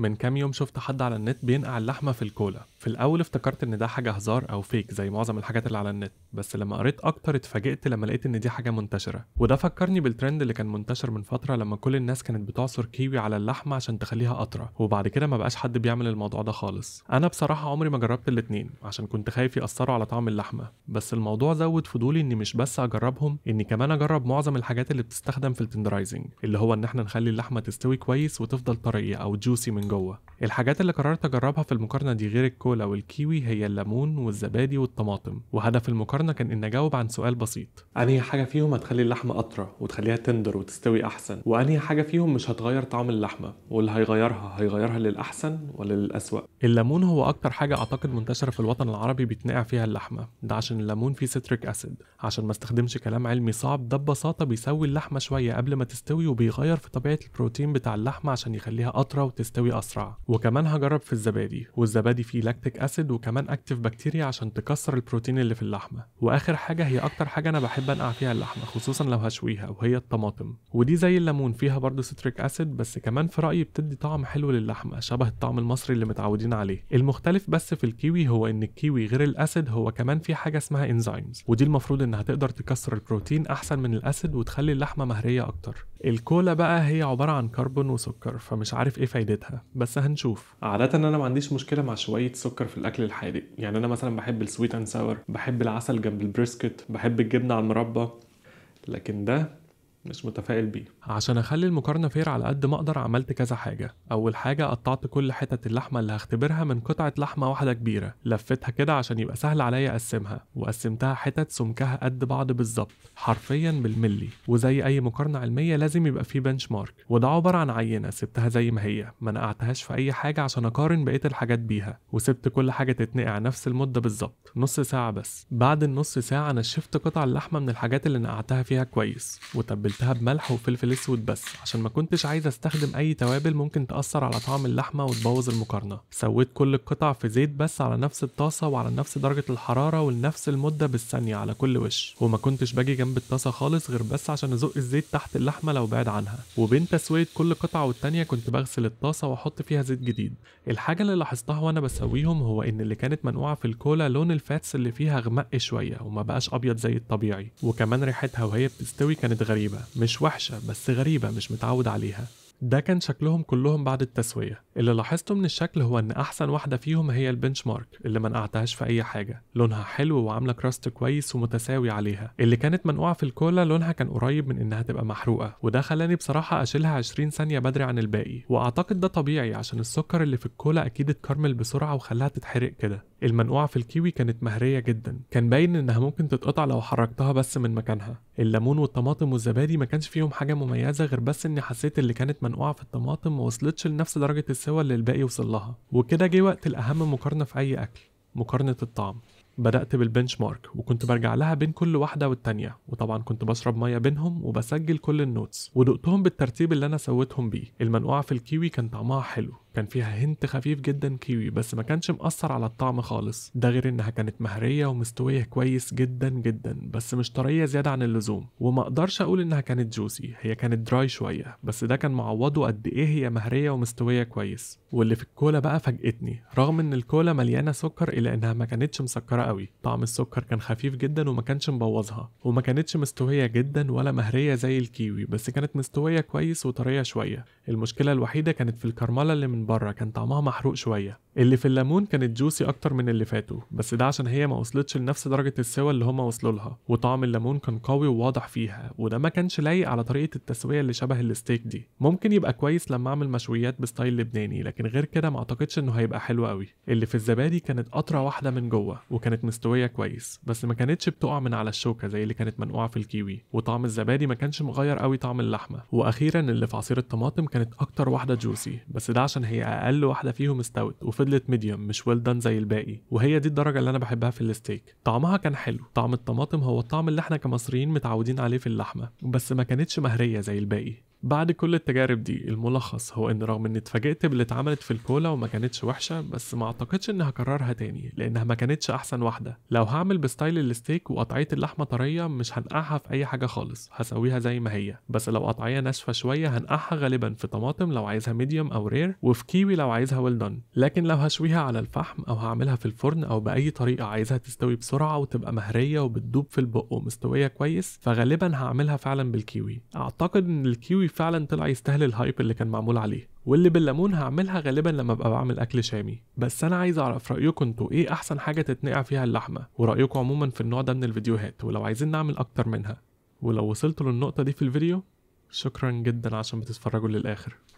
من كام يوم شفت حد على النت بينقع اللحمة في الكولا. في الأول افتكرت إن ده حاجة هزار أو فيك زي معظم الحاجات اللي على النت، بس لما قريت أكتر اتفاجئت لما لقيت إن دي حاجة منتشرة. وده فكرني بالترند اللي كان منتشر من فترة لما كل الناس كانت بتعصر كيوي على اللحمة عشان تخليها أطرى، وبعد كده ما بقاش حد بيعمل الموضوع ده خالص. أنا بصراحة عمري ما جربت الاتنين عشان كنت خايف يأثروا على طعم اللحمة، بس الموضوع زود فضولي إني مش بس أجربهم، إني كمان أجرب معظم الحاجات اللي بتستخدم في التندرايزنج، اللي هو إن احنا نخلي اللحمة تستوي كويس وتفضل طرية أو جوسي من جوه. الحاجات اللي قررت أجربها في المقارنة دي غير الكولا والكيوي هي الليمون والزبادي والطماطم، وهدف المقارنة كان إن أجاوب عن سؤال بسيط: أنهي حاجة فيهم هتخلي اللحمة أطرى وتخليها تندر وتستوي أحسن، وأنهي حاجة فيهم مش هتغير طعم اللحمة، واللي هيغيرها للأحسن ولا للأسوأ؟ الليمون هو أكتر حاجة أعتقد منتشرة في الوطن العربي بيتنقع فيها اللحمة، ده عشان الليمون فيه سيتريك أسيد. عشان ما استخدمش كلام علمي صعب، ده ببساطة بيسوي اللحمة شوية قبل ما تستوي وبيغير في طبيعة البروتين بتاع اللحمة عشان يخليها أطرى وتستوي أسرع. وكمان هجرب في الزبادي، والزبادي فيه لاكتيك أسيد وكمان أكتيف بكتيريا عشان تكسر البروتين اللي في اللحمة. وآخر حاجة هي أكتر حاجة أنا بحب أنقع فيها اللحمة خصوصا لو هشويها، وهي الطماطم. ودي زي الليمون فيها برضه سيتريك أسيد، بس كمان في رأيي بتدي طعم حلو للحمة شبه الطعم المصري اللي متعودين عليه. المختلف بس في الكيوي هو إن الكيوي غير الأسيد هو كمان في حاجة اسمها إنزيمز، ودي المفروض إنها تقدر تكسر البروتين أحسن من الأسيد وتخلي اللحمة مهرية أكتر. الكولا بقى هي عبارة عن كربون وسكر، فمش عارف ايه فايدتها، بس هنشوف. عادة انا ما عنديش مشكلة مع شوية سكر في الاكل الحادق، يعني انا مثلا بحب السويت اند ساور، بحب العسل جنب البريسكت، بحب الجبنة على المربى، لكن ده مش متفائل بيه. عشان اخلي المقارنه فير على قد ما اقدر عملت كذا حاجه. اول حاجه قطعت كل حتت اللحمه اللي هختبرها من قطعه لحمه واحده كبيره، لفتها كده عشان يبقى سهل عليا اقسمها، وقسمتها حتت سمكها قد بعض بالظبط حرفيا بالملي. وزي اي مقارنه علميه لازم يبقى فيه بنش مارك، وده عباره عن عينه سبتها زي ما هي، ما نقعتهاش في اي حاجه عشان اقارن بقيه الحاجات بيها، وسبت كل حاجه تتنقع نفس المده بالظبط، نص ساعه بس. بعد النص ساعه نشفت قطع اللحمه من الحاجات اللي نقعتها فيها كويس، وتبلتها بملح وفلفل اسود بس عشان ما كنتش عايز استخدم اي توابل ممكن تأثر على طعم اللحمة وتبوظ المقارنة. سويت كل القطع في زيت بس على نفس الطاسة وعلى نفس درجة الحرارة ولنفس المدة بالثانية على كل وش، وما كنتش باجي جنب الطاسة خالص غير بس عشان ازق الزيت تحت اللحمة لو بعد عنها. وبين تسوية كل قطعة والتانية كنت بغسل الطاسة واحط فيها زيت جديد. الحاجة اللي لاحظتها وانا بسويهم هو ان اللي كانت منقوعة في الكولا لون الفاتس اللي فيها غمق شوية وما بقاش ابيض زي الطبيعي، وكمان ريحتها وهي بتستوي كانت غريبة، مش وحشة بس غريبة مش متعود عليها. ده كان شكلهم كلهم بعد التسوية. اللي لاحظته من الشكل هو ان احسن واحدة فيهم هي البنش مارك اللي ما نقعتهاش في اي حاجة، لونها حلو وعاملة كراست كويس ومتساوي عليها. اللي كانت منقوعة في الكولا لونها كان قريب من انها تبقى محروقة، وده خلاني بصراحة اشيلها 20 ثانية بدري عن الباقي، واعتقد ده طبيعي عشان السكر اللي في الكولا اكيد اتكرمل بسرعة وخلاها تتحرق كده. المنقوعة في الكيوي كانت مهرية جدا، كان باين انها ممكن تتقطع لو حركتها بس من مكانها. الليمون والطماطم والزبادي ما كانش فيهم حاجة مميزة غير بس اني حسيت اللي كانت منقوعة في الطماطم ما وصلتش لنفس درجة السوى اللي الباقي وصل لها. وكده جه وقت الأهم مقارنة في أي أكل، مقارنة الطعم. بدأت بالبنش مارك وكنت برجع لها بين كل واحدة والتانية، وطبعا كنت بشرب مية بينهم وبسجل كل النوتس ودقتهم بالترتيب اللي أنا سويتهم بيه. المنقوعة في الكيوي كان طعمها حلو، كان فيها هنت خفيف جدا كيوي بس ما كانش مأثر على الطعم خالص، ده غير انها كانت مهرية ومستوية كويس جدا جدا بس مش طرية زيادة عن اللزوم. وما اقدرش اقول انها كانت جوسي، هي كانت دراي شوية بس ده كان معوضه قد ايه هي مهرية ومستوية كويس. واللي في الكولا بقى فاجئتني، رغم ان الكولا مليانة سكر الا انها ما كانتش مسكرة قوي، طعم السكر كان خفيف جدا وما كانش مبوظها، وما كانتش مستوية جدا ولا مهرية زي الكيوي بس كانت مستوية كويس وطرية شوية. المشكلة الوحيدة كانت في الكرملة اللي من بره، كان طعمها محروق شوية. اللي في الليمون كانت جوسي اكتر من اللي فاتوا، بس ده عشان هي ما وصلتش لنفس درجة السوى اللي هما وصلوا لها، وطعم الليمون كان قوي وواضح فيها، وده ما كانش لايق على طريقة التسوية اللي شبه الستيك دي. ممكن يبقى كويس لما اعمل مشويات بستايل لبناني، لكن غير كده ما اعتقدش انه هيبقى حلو قوي. اللي في الزبادي كانت اطرى واحدة من جوه وكانت مستوية كويس، بس ما كانتش بتقع من على الشوكة زي اللي كانت منقوعة في الكيوي، وطعم الزبادي ما كانش مغير قوي طعم اللحمة. واخيرا اللي في عصير الطماطم كانت اكتر واحدة جوسي، بس ده عشان هي اقل واحدة فيهم استوت وفضلت ميديوم مش ويل دان زي الباقي، وهي دي الدرجة اللي انا بحبها في الستيك. طعمها كان حلو، طعم الطماطم هو الطعم اللي احنا كمصريين متعودين عليه في اللحمة، بس ما كانتش مهرية زي الباقي. بعد كل التجارب دي الملخص هو ان رغم اني اتفاجئت باللي اتعملت في الكولا وما كانتش وحشة، بس ما اعتقدش اني هكررها تاني لانها ما كانتش احسن واحدة. لو هعمل بستايل الستيك وقطعية اللحمة طرية مش هنقعها في اي حاجة خالص، هسويها زي ما هي، بس لو قطعية ناشفة شوية هنقعها غالبا في طماطم لو عايزها ميديوم او رير، وفي كيوي لو عايزها ويل دون. لكن لو هشويها على الفحم او هعملها في الفرن او باي طريقة عايزها تستوي بسرعة وتبقى مهرية وبتدوب في البق ومستوية كويس، فغالبا هعملها فعلا بالكيوي. اعتقد ان الكيوي فعلا طلع يستاهل الهايب اللي كان معمول عليه. واللي بالليمون هعملها غالبا لما ابقى بعمل اكل شامي. بس انا عايز اعرف رايكم انتوا، ايه احسن حاجه تتنقع فيها اللحمه، ورايكم عموما في النوع ده من الفيديوهات، ولو عايزين نعمل اكتر منها. ولو وصلتوا للنقطه دي في الفيديو، شكرا جدا عشان بتتفرجوا للاخر.